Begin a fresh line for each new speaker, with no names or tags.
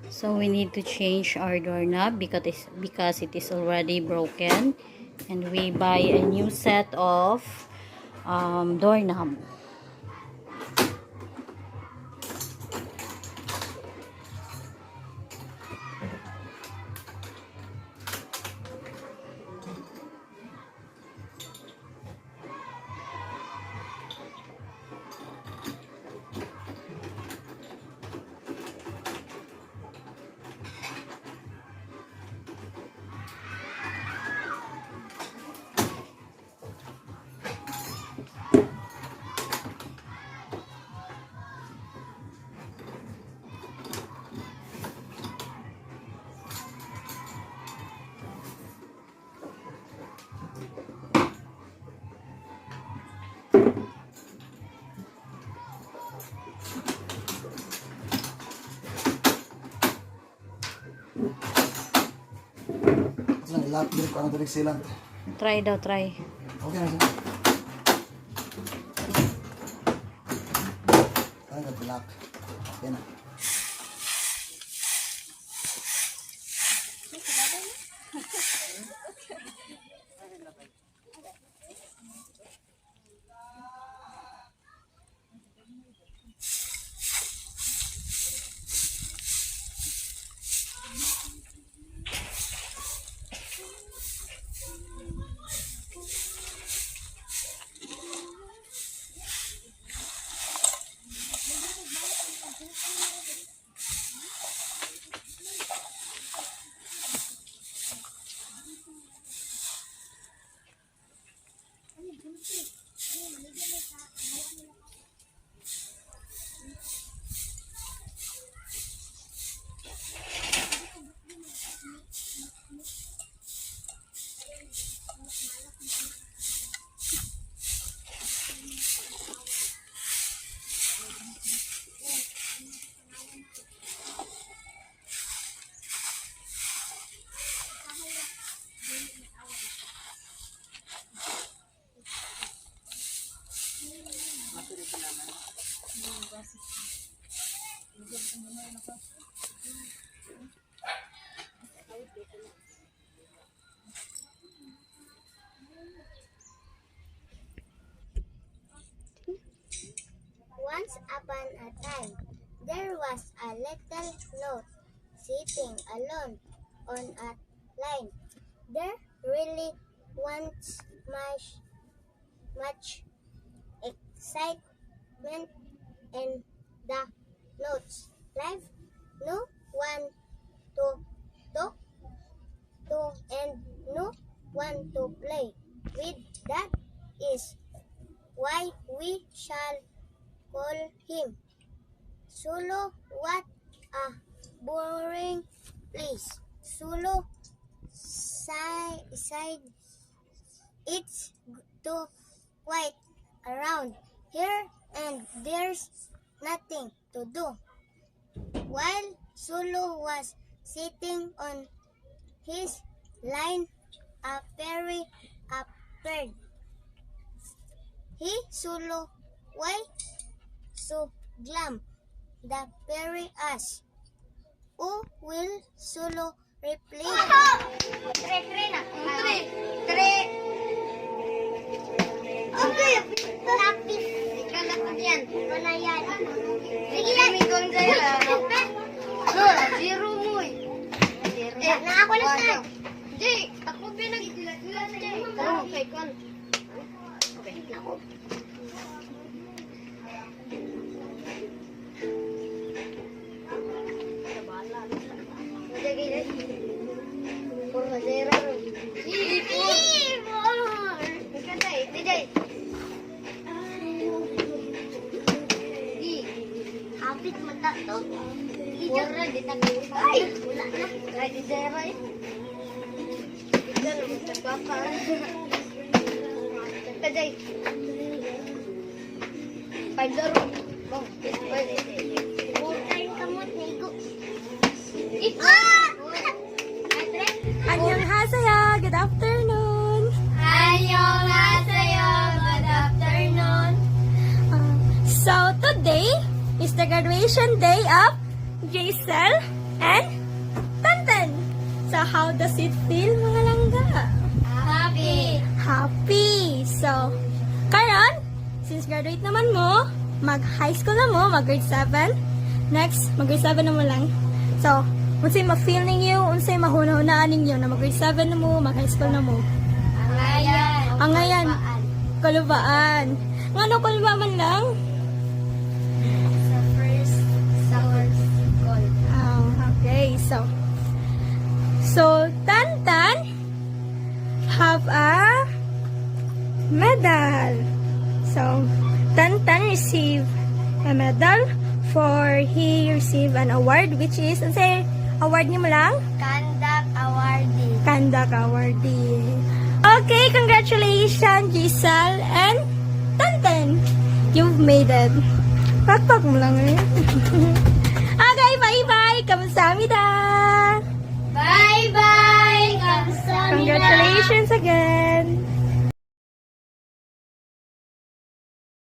So we need to change our doorknob because it is already broken, and we buy a new set of doorknob.
Lahat din ko ang tulig silang.
Try daw, try.
Okay na siya. Ay, nag-black. Okay na.
Once upon a time, there was a little note sitting alone on a line. There really was much excitement in the note's life. No one to talk to and no one to play with. That is why we shall call him Sulu. What a boring place. Sulu sighed. It's too quiet around here and there's nothing to do. While Sulu was sitting on his line, a fairy appeared. Hey, Sulu, why so glum? The fairy asked. Who will Sulu reply? Okay, lapis. Ikaw yan. Wala yan. Sige yan. Ikaw zero mo eh. Na ako lang na. Hindi, ako pinag-idilat-dilat siya. Okay, kon. Okay, ako. Hapit mata to. Wala di tayo. Ay, wala na. Ay di zero eh. Ito na magtagpapa. Taday. 5 zero. Bong, 5. Bukay kamot nigo.
안녕하세요. Good afternoon.
안녕하세요. Good afternoon.
So today is the graduation day of Jaisal, and Tantan. So, how does it feel, mga langga?
Happy.
Happy. So, karon, since graduate naman mo, mag-high school na mo, mag-grade 7. Next, mag-grade 7 na mo lang. So, unsay ma-feel ninyo, unsay mahuna-hunaan ninyo na mag-grade 7 na mo, mag-high school na mo. Ang ngayon, kalubaan. Ngano kalubaan man lang?
Sa first call.
Oh, okay, so Tantan have a medal. So, Tantan received a medal for he received an award which is, ano say, award niyo mo lang?
Conduct awardee.
Kandak awardee. Okay, congratulations, Giselle and Tantan. You've made it. Pakpak mo lang eh. Okay, bye-bye. Kamsahamnida.
Bye-bye. Kamsahamnida.
Congratulations again.